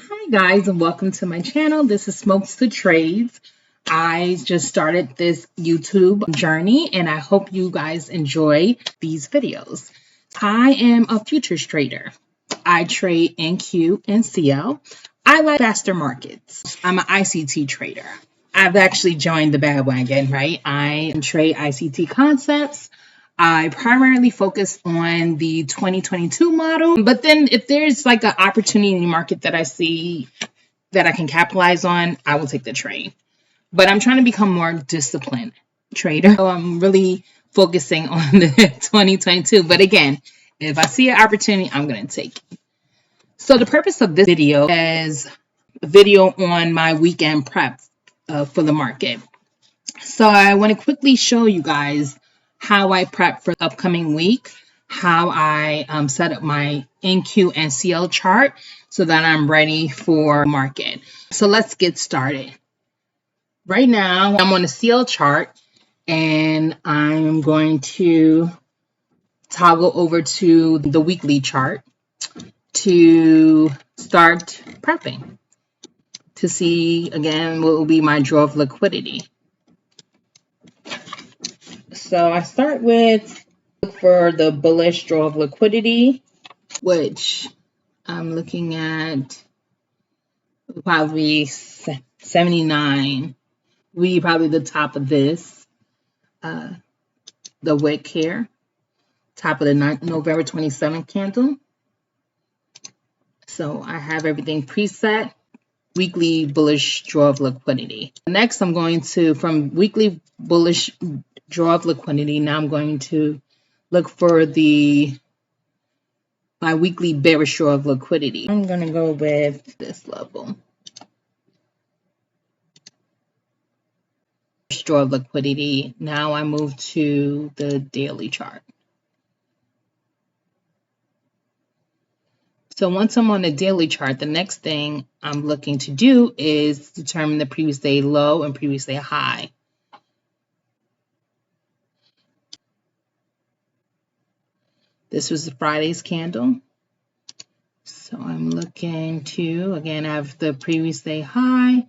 Hi guys, and welcome to my channel. This is Smokes to Trades. I just started this YouTube journey and I hope you guys enjoy these videos. I am a futures trader. I trade NQ and CL. I like faster markets. I'm an ICT trader. I've actually joined the bandwagon, right? I trade ictconcepts. I primarily focus on the 2022 model, but then if there's like an opportunity in the market that I see that I can capitalize on, I will take the trade. But I'm trying to become more disciplined trader. So I'm really focusing on the 2022. But again, if I see an opportunity, I'm going to take it. So the purpose of this video is a video on my weekend prep for the market. So I want to quickly show you guys how I prep for the upcoming week, how I set up my NQ and CL chart so that I'm ready for market. So let's get started. Right now, I'm on the CL chart and I'm going to toggle over to the weekly chart to start prepping to see again what will be my draw of liquidity. So I start with for the bullish draw of liquidity, which I'm looking at probably 79. We probably the top of this, the wick here, top of the November 27th candle. So I have everything preset. Weekly bullish draw of liquidity. Next, I'm going to, from weekly bullish draw of liquidity, now I'm going to look for my weekly bearish draw of liquidity. I'm going to go with this level. Draw of liquidity. Now I move to the daily chart. So once I'm on the daily chart, the next thing I'm looking to do is determine the previous day low and previous day high. This was the Friday's candle. So I'm looking to, again, have the previous day high.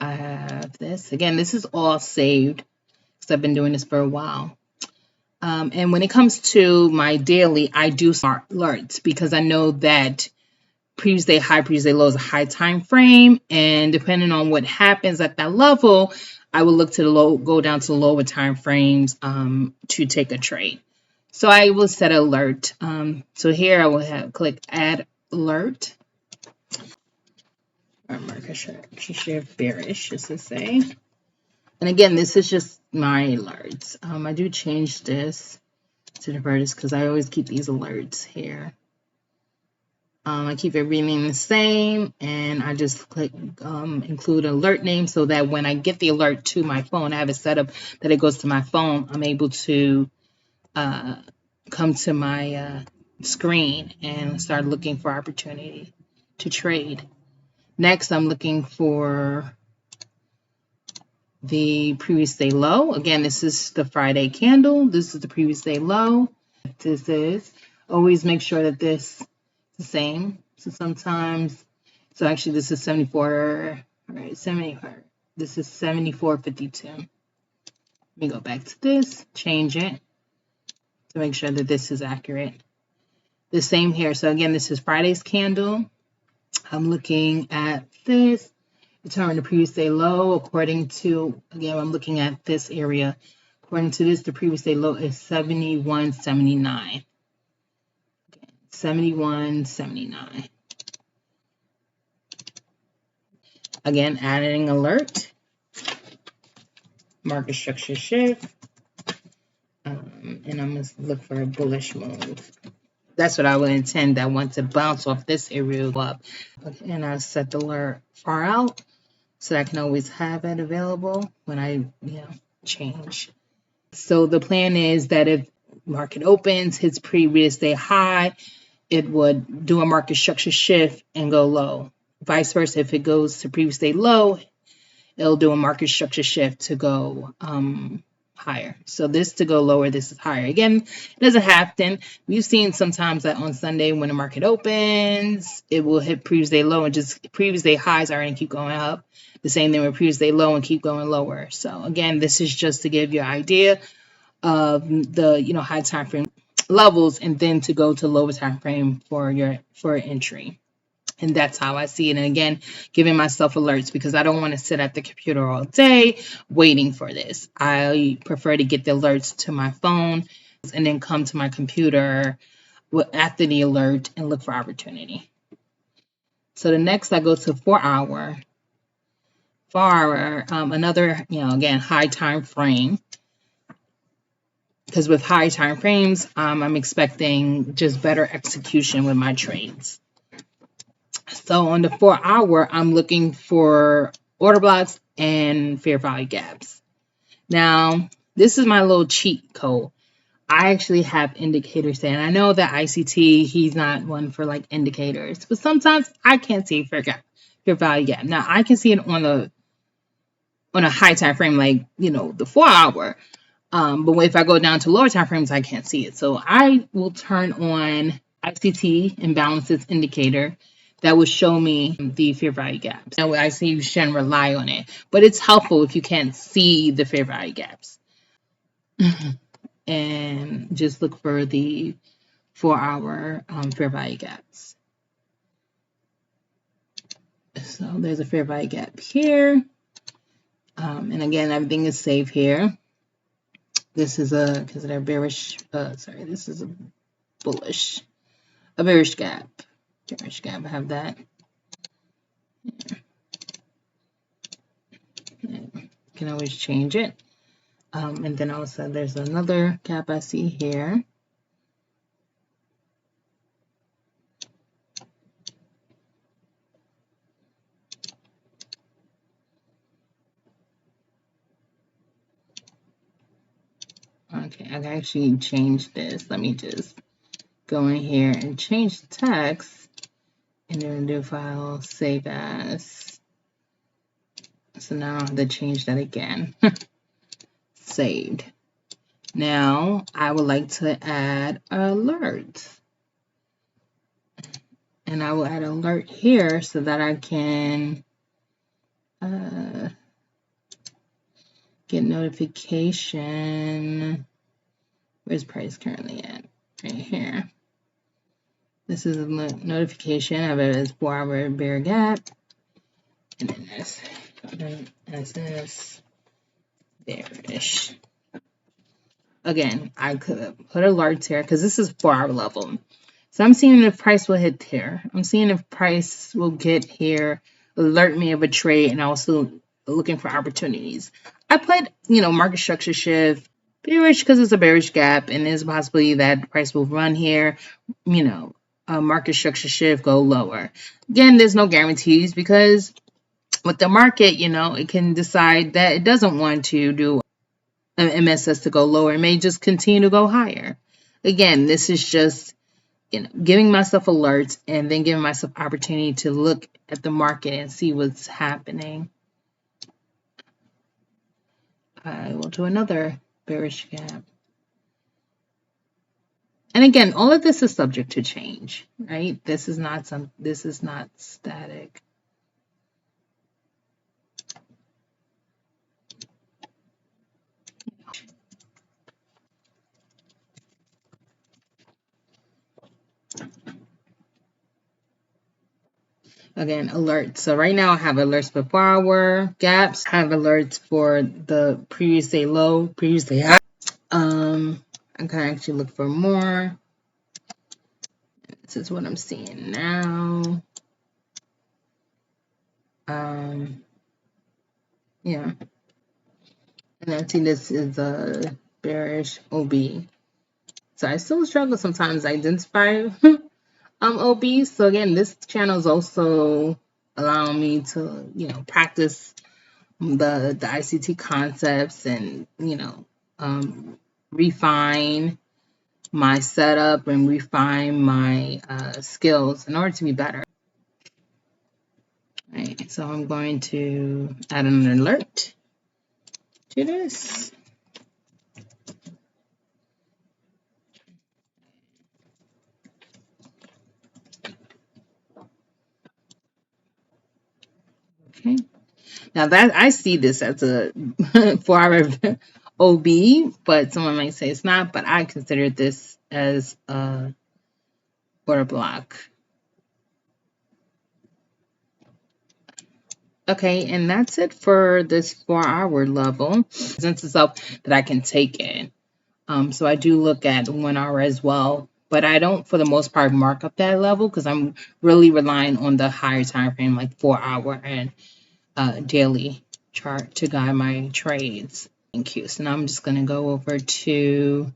I have this. Again, this is all saved because I've been doing this for a while. And when it comes to my daily, I do smart alerts because I know that previous day high, previous day low is a high time frame. And depending on what happens at that level, I will look to the low, go down to lower time frames to take a trade. So I will set an alert. So here I will click add alert. Or market shift bearish, just to say. And again, this is just my alerts. I do change this to the vertical because I always keep these alerts here. I keep everything the same, and I just click include alert name so that when I get the alert to my phone, I have it set up that it goes to my phone. I'm able to come to my screen and start looking for opportunity to trade. Next, I'm looking for the previous day low. Again, this is the Friday candle. This is the previous day low. This is always make sure that this is the same. So sometimes, so actually this is 74. All right, 74. This is 74.52. Let me go back to this, change it to make sure that this is accurate. The same here. So again, this is Friday's candle. I'm looking at this. Determine the previous day low according to, again, I'm looking at this area. According to this, the previous day low is 71.79. 71.79. Again, adding alert. Market structure shift. And I'm going to look for a bullish move. That's what I would intend. I want to bounce off this area up. And I set the alert far out so I can always have it available when I change. So the plan is that if market opens, hits previous day high, it would do a market structure shift and go low. Vice versa, if it goes to previous day low, it'll do a market structure shift to go higher. So this to go lower, this is higher. Again, it doesn't happen. We've seen sometimes that on Sunday when the market opens, it will hit previous day low and just previous day highs are and keep going up. The same thing with previous day low and keep going lower. So again, this is just to give you an idea of the high time frame levels and then to go to lower time frame for entry. And that's how I see it. And again, giving myself alerts because I don't want to sit at the computer all day waiting for this. I prefer to get the alerts to my phone and then come to my computer after the alert and look for opportunity. So the next I go to 4 hour. 4 hour, another, again, high time frame. Because with high time frames, I'm expecting just better execution with my trades. So on the 4 hour, I'm looking for order blocks and fair value gaps. Now, this is my little cheat code. I actually have indicators there. And I know that ICT, he's not one for like indicators. But sometimes I can't see fair value gap. Now, I can see it on a high time frame, like, the 4 hour. But if I go down to lower time frames, I can't see it. So I will turn on ICT imbalances indicator that will show me the fair value gaps. Now, I see you shouldn't rely on it, but it's helpful if you can't see the fair value gaps. And just look for the 4 hour fair value gaps. So there's a fair value gap here. And again, everything is saved here. This is because they're bearish, this is a bearish gap. Bearish gap, I have that. You can always change it. And then also there's another gap I see here. Okay, I can actually change this. Let me just go in here and change the text and then do file, save as. So now I have to change that again. Saved. Now I would like to add alert. And I will add alert here so that I can get notification. Where's price currently at? Right here. This is a notification of it as 4 hour bear gap. And then this bearish. Again, I could put alerts here because this is 4 hour level. So I'm seeing if price will hit here. I'm seeing if price will get here, alert me of a trade, and also looking for opportunities. I put, market structure shift bearish because it's a bearish gap, and there's a possibility that price will run here, market structure shift, go lower. Again, there's no guarantees because with the market, it can decide that it doesn't want to do an MSS to go lower. It may just continue to go higher. Again, this is just giving myself alerts and then giving myself opportunity to look at the market and see what's happening. I will do another bearish gap. And again, all of this is subject to change, right? This is not static. Again, alerts. So right now I have alerts for 4 hour gaps. I have alerts for the previous day low, previous day high. I can actually look for more. This is what I'm seeing now. Yeah. And I see this is a bearish OB. So I still struggle sometimes to identify OB. So again, this channel is also allowing me to, practice the ICT concepts and, refine my setup and refine my skills in order to be better. All right, so I'm going to add an alert to this. Okay. Now that I see this as a 4-hour OB, but someone might say it's not, but I consider this as a order block. Okay, and that's it for this 4-hour level. Presents itself that I can take in. So I do look at 1 hour as well, but I don't, for the most part, mark up that level because I'm really relying on the higher time frame, like 4-hour and daily chart to guide my trades. NQ. So now I'm just going to go over to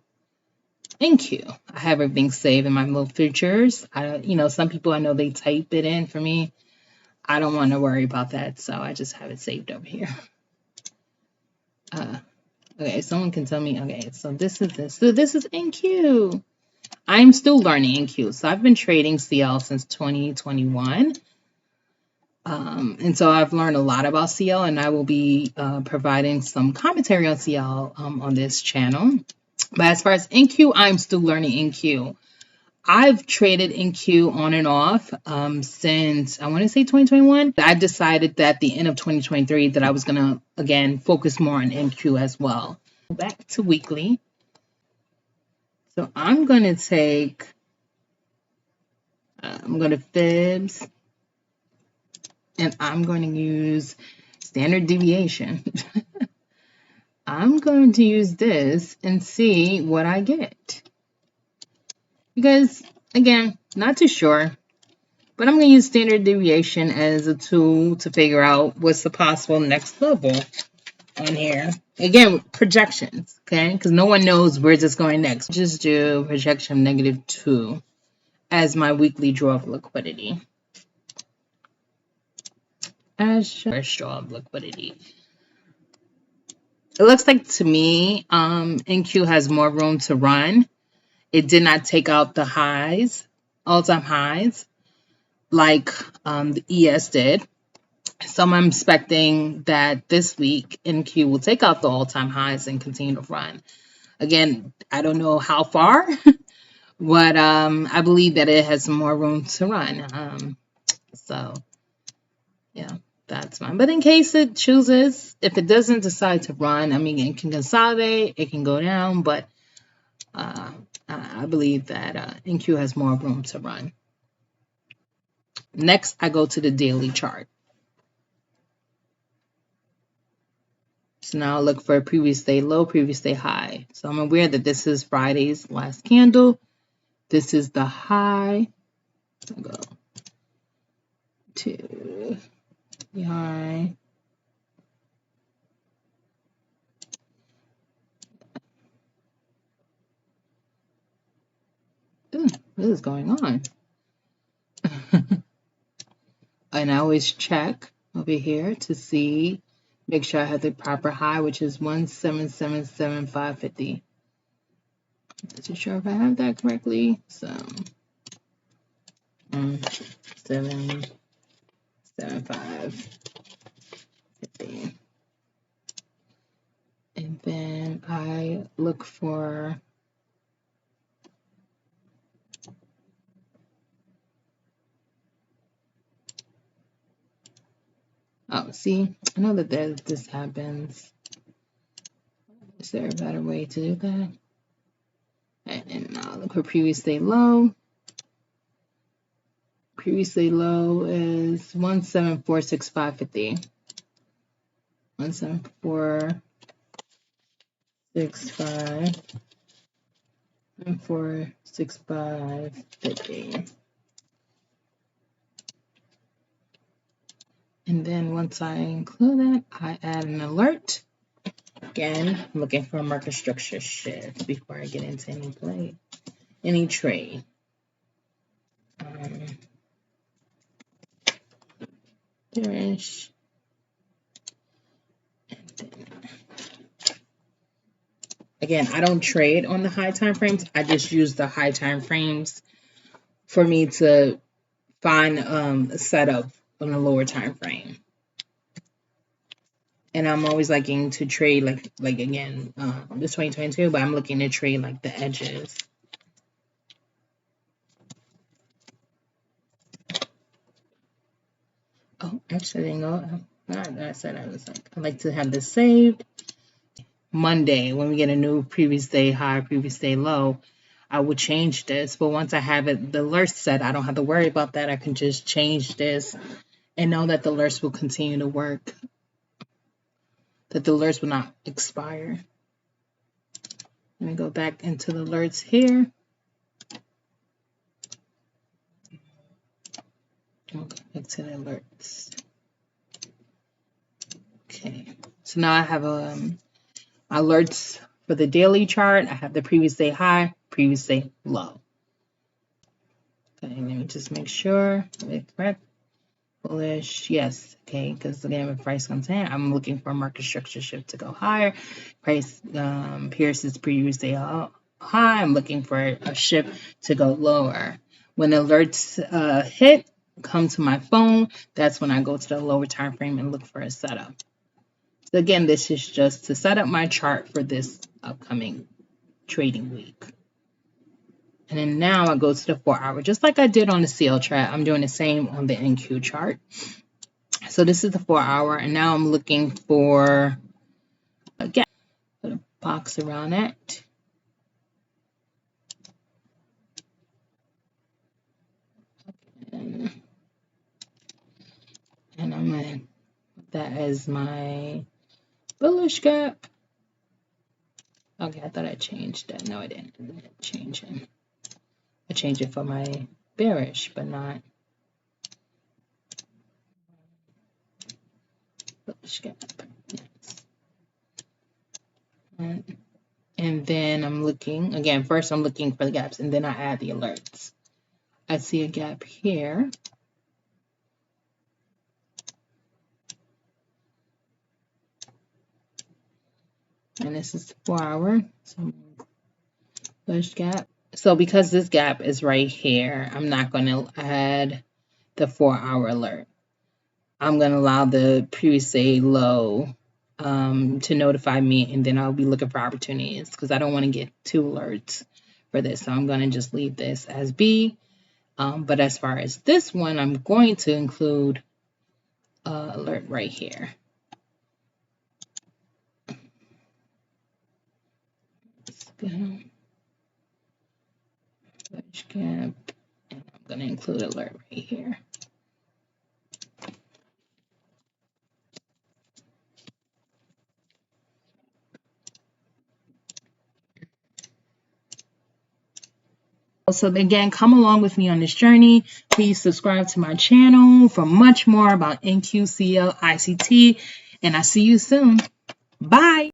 NQ. I have everything saved in my little features. Some people I know they type it in for me. I don't want to worry about that, so I just have it saved over here. Okay, someone can tell me, okay, so this is this. So this is NQ. I'm still learning NQ. So I've been trading CL since 2021. And so I've learned a lot about CL, and I will be providing some commentary on CL on this channel. But as far as NQ, I'm still learning NQ. I've traded NQ on and off since, I want to say 2021. I decided that at the end of 2023 that I was going to, again, focus more on NQ as well. Back to weekly. So I'm going to take, I'm going to fibs, and I'm going to use standard deviation. I'm going to use this and see what I get. Because, again, not too sure. But I'm going to use standard deviation as a tool to figure out what's the possible next level on here. Again, projections, okay? Because no one knows where it's going next. Just do projection -2 as my weekly draw of liquidity. First draw of liquidity. It looks like to me, NQ has more room to run. It did not take out the highs, all-time highs, like the ES did. So I'm expecting that this week NQ will take out the all-time highs and continue to run. Again, I don't know how far, but I believe that it has more room to run. So yeah, that's fine. But in case it chooses, if it doesn't decide to run, I mean, it can consolidate, it can go down, but I believe that NQ has more room to run. Next, I go to the daily chart. So now I'll look for a previous day low, previous day high. So I'm aware that this is Friday's last candle. This is the high. I'll go to the high. Ooh, what is going on? And I always check over here to see, make sure I have the proper high, which is 1777550. Not too sure if I have that correctly. So 1777550. And then I look for see, I know that this happens. Is there a better way to do that? And I'll look for previous day low. Previous day low is 1746550. 17465 and 46550. And then once I include that, I add an alert. Again, I'm looking for a market structure shift before I get into any trade. Finish. Again, I don't trade on the high time frames. I just use the high time frames for me to find a setup on a lower time frame. And I'm always liking to trade like again, this 2022, but I'm looking to trade like the edges. Oh, actually, I didn't go. I said I was like, I like to have this saved. Monday, when we get a new previous day high, previous day low, I will change this. But once I have it, the alerts set, I don't have to worry about that. I can just change this and know that the alerts will continue to work, that the alerts will not expire. Let me go back into the alerts here. Okay, back to the alerts. Okay, so now I have alerts for the daily chart. I have the previous day high, previous day low. Okay, let me just make sure it's correct. Bullish, yes. Okay, because again, if price comes in, I'm looking for a market structure shift to go higher. Price pierces previous day high. I'm looking for a shift to go lower. When alerts hit, come to my phone. That's when I go to the lower time frame and look for a setup. So again, this is just to set up my chart for this upcoming trading week. And then now I go to the 4-hour, just like I did on the CL chart. I'm doing the same on the NQ chart. So this is the 4-hour, and now I'm looking for a gap. Put a box around it. And I'm going to put that as my bullish gap. Okay, I thought I changed that. No, I didn't. I didn't change it. I changed it for my bearish, but not bullish gap. Yes. And then I'm looking, again, first I'm looking for the gaps, and then I add the alerts. I see a gap here. And this is the 4-hour. So bullish gap. So because this gap is right here, I'm not going to add the 4-hour alert. I'm going to allow the previous day low to notify me, and then I'll be looking for opportunities because I don't want to get 2 alerts for this. So I'm going to just leave this as B. But as far as this one, I'm going to include alert right here. Let's go. Bullish gap, and I'm going to include alert right here. So again, come along with me on this journey. Please subscribe to my channel for much more about NQ, CL, ICT, and I see you soon. Bye.